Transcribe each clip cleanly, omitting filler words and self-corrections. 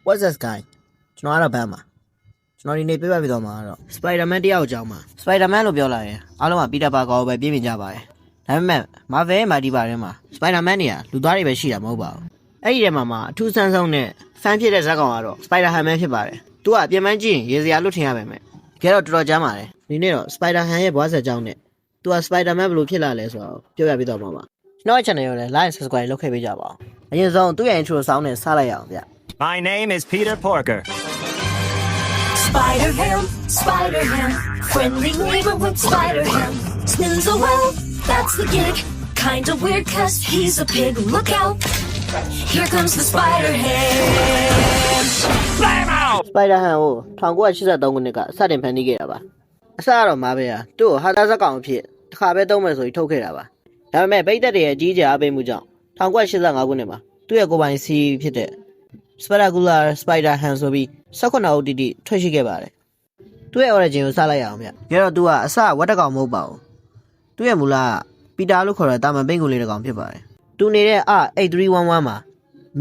What's this guy ကျွန်တော်ကတော့ဘန်းပါကျွန်တော်ဒီနေ့ပြပြပေးတော့မှာတော့ Spider-Man တယောက်အကြောင်းပါ Spider-Man လို့ပြောလာရင်အားလုံးက Peter Parker ကိုပဲပြင်းပြကြပါတယ်ဒါပေမဲ့ Marvel ရဲ့ Mighty ပါထဲမှာ Spider-Man တွေကလူသားတွေပဲရှိတာမဟုတ်ပါဘူးအဲ့ဒီထဲမှာအထူးဆန်းဆုံးနဲ့ fan ဖြစ်တဲ့ဇာတ်ကောင်ကတော့ Spider-Man ဖြစ်ပါတယ်သူကပြင်ပန်းကြည့်ရင်ရေစရာလို့ထင်ရပါမယ်တကယ်တော့တော်တော်ကြမ်းပါတယ်ဒီနေ့တော့ Spider-Man ရဲ့ဘွားဆက်ကြောင်းနဲ့သူက Spider-Man ဘယ်လိုဖြစ်လာလဲဆိုတော့ပြောပြပေးတော့မှာပါကျွန်တော်ရဲ့ channel ကိုလည်း like and subscribe လုပ်ခဲ့ပေးကြပါဦးအရင်ဆုံးသူ့ရဲ့ intro sound နဲ့စလိုက်ရအောင်ဗျ My name is Peter Porker. Spider-Ham, Spider-Ham, friendly neighborhood Spider-Ham. Spins a web, that's the gig. Kinda weird cause he's a pig, look out. Here comes the Spider-Ham. Blam out! Spider-Man ကို1983ခုနှစ်ကစတင်ဖန်တီးခဲ့တာပါအစကတော့မားပဲသူ့ကိုဟာသားဇက်ကောင်အဖြစ်တစ်ခါပဲသုံးမယ်ဆိုပြီးထုတ်ခဲ့တာပါဒါပေမဲ့ပိတ်သက်တွေရဲ့အကြီးအကျယ်အားပေးမှုကြောင့်1985ခုနှစ်မှာသူ့ရဲ့ကိုယ်ပိုင်စီးဖြစ်တဲ့ Spectacular Spider-Ham ဆိုပြီး18ဦးတိထွက်ရှိခဲ့ပါတယ်သူ့ရဲ့ origin ကိုစလိုက်ရအောင်ဗျကြတော့သူကအစဝက်တကောင်မဟုတ်ပါဘူးသူ့ရဲ့မူလကပီတာလို့ခေါ်တဲ့တာမန်ပိန်ကူလေးတကောင်ဖြစ်ပါတယ်သူနေတဲ့ R8311 မှာ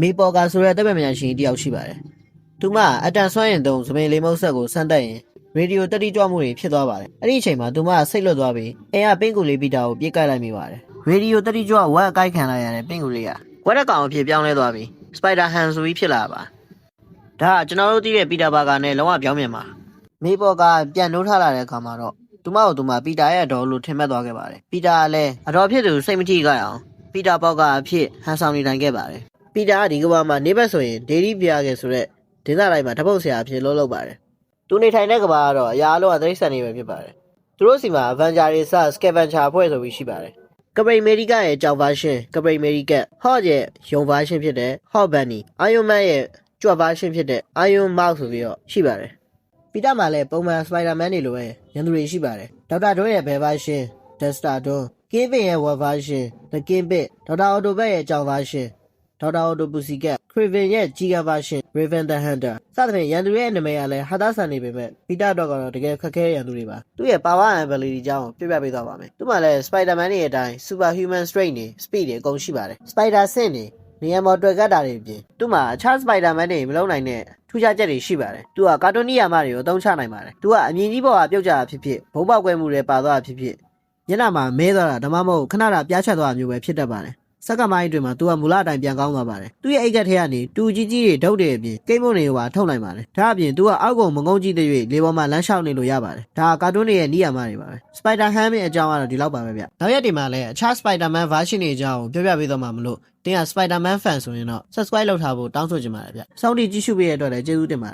မေပေါ်ကာဆိုတဲ့တပ်ပညာရှင်တယောက်ရှိပါတယ်သူအတန်ဆွမ်းရင်တုံးစပင်လေးမုတ်ဆက်ကိုဆန်းတက်ရင်ရေဒီယိုတက်တိကြွမှုတွေဖြစ်သွားပါတယ်အဲ့ဒီအချိန်မှာသူစိတ်လွတ်သွားပြီးအင်အားပိန်ကူလေးပီတာကိုပြေးကိုက်လိုက်မိပါတယ်ရေဒီယိုတက်တိကြွဝက်အကိုက်ခံလိုက်ရတဲ့ပိန်ကူလေးကဝက်တကောင်အဖြစ်ပြောင်းလဲသွားပြီး Spider-Ham ဆိုပြီးဖြစ်လာပါဒါကကျွန်တော်တို့သိတဲ့ Peter Parker နဲ့လုံးဝပြောင်းပြန်ပါမေပေါ်ကပြန်နှိုးထားလာတဲ့အခါမှာတော့သူမကိုပီတာရဲ့အတော်လို့ထင်မှတ်သွားခဲ့ပါတယ်ပီတာကလည်းအတော်ဖြစ်သူစိတ်မထိကြအောင်ပီတာပေါကအဖြစ်ဟန်ဆောင်နေနိုင်ခဲ့ပါတယ်ပီတာကဒီကဘာမှာနေဘက်ဆိုရင်ဒေဒီပြခဲ့ဆိုတဲ့ဒေသတိုင်းမှာတပုတ်ဆရာအဖြစ်လုပ်ပါတယ်သူနေထိုင်တဲ့ကဘာကတော့အရာအလုံးအသတိဆန်နေပဲဖြစ်ပါတယ်သူတို့စီမှာ Avenger တွေစ Scavenger ဖွဲ့ဆိုပြီးရှိပါတယ်ကပရိအမေရိကရဲ့ကြောက် version ကပရိအမေရိက Hot ရဲ့ယုံ version ဖြစ်တဲ့ Hot Bunny Iron Man ရဲ့ကြွ version ဖြစ်တဲ့ Iron Mouse ဆိုပြီးတော့ရှိပါတယ်ပီတာမှာလည်းပုံမှန် Spider-Man တွေလိုပဲရန်သူတွေရှိပါတယ်ဒေါက်တာဒွန်းရဲ့ Bell version Dexter Dun Kingpin ရဲ့ Web version The Kingpin ဒေါက်တာအော်တိုဘက်ရဲ့ကြောက် version ဒေါက်တာအော်တိုပူစီကက် Kraven ရဲ့ Giga version Raven the Hunter စသဖြင့်ရန်သူရဲ့နာမည်ကလည်းဟာသားဆန်နေပေမဲ့ပီတာတော့ကတော့တကယ်ခက်ခဲရန်သူတွေပါသူ့ရဲ့ power and ability အကြောင်းပြပြပေးသွားပါမယ်သူ့မှာလည်း Spider-Man ရဲ့အတိုင်း superhuman strength တွေ speed တွေအကုန်ရှိပါတယ် Spider sense တွေနေရာမှာတွေ့ကတ်တာတွေအပြင်သူ့မှာအခြား Spider-Man တွေမလုံးနိုင်တဲ့ထူးခြားချက်တွေရှိပါတယ်သူကကာတွန်းနီယာမတွေကိုအသုံးချနိုင်ပါတယ်သူကအမြင်ကြီးပေါ်ကပြုတ်ကျတာဖြစ်ဖြစ်ဘုံပေါက်ကွဲမှုတွေပါသွားတာဖြစ်ဖြစ်ညနာမှာမဲသွားတာဒါမှမဟုတ်ခဏတာပြားချက်သွားတာမျိုးပဲဖြစ်တတ်ပါတယ်စက္ကမိုင်းတွေမှာသူကမူလအတိုင်းပြန်ကောင်းသွားပါတယ်သူရဲ့အိတ်ကက်ထဲကနေတူကြီးကြီးတွေဒုတ်တွေအပြင်ကိတ်မုန်တွေကိုပါထုတ်နိုင်ပါတယ်ဒါအပြင်သူကအောက်ကုန်မငုံကြီးတဲ့၍လေပေါ်မှာလမ်းလျှောက်နေလို့ရပါတယ်ဒါကကာတွန်းတွေရဲ့နီးယာမတွေပါပဲ Spider-Ham ရဲ့အကြောင်းကတော့ဒီလောက်ပါပဲဗျနောက်ရက်တွေမှာလည်းအခြား Spider-Man version တွေအကြောင်းကိုပြောပြပေးတော့မှာမလို့တင်းက Spider-Man fan ဆိုရင်တော့ subscribe လုပ်ထားဖို့တောင်းဆိုချင်ပါတယ်ဗျစောင့်ကြည့်ကြည့်ရှုပေးတဲ့အတွက်လည်းကျေးဇူးတင်ပါတယ်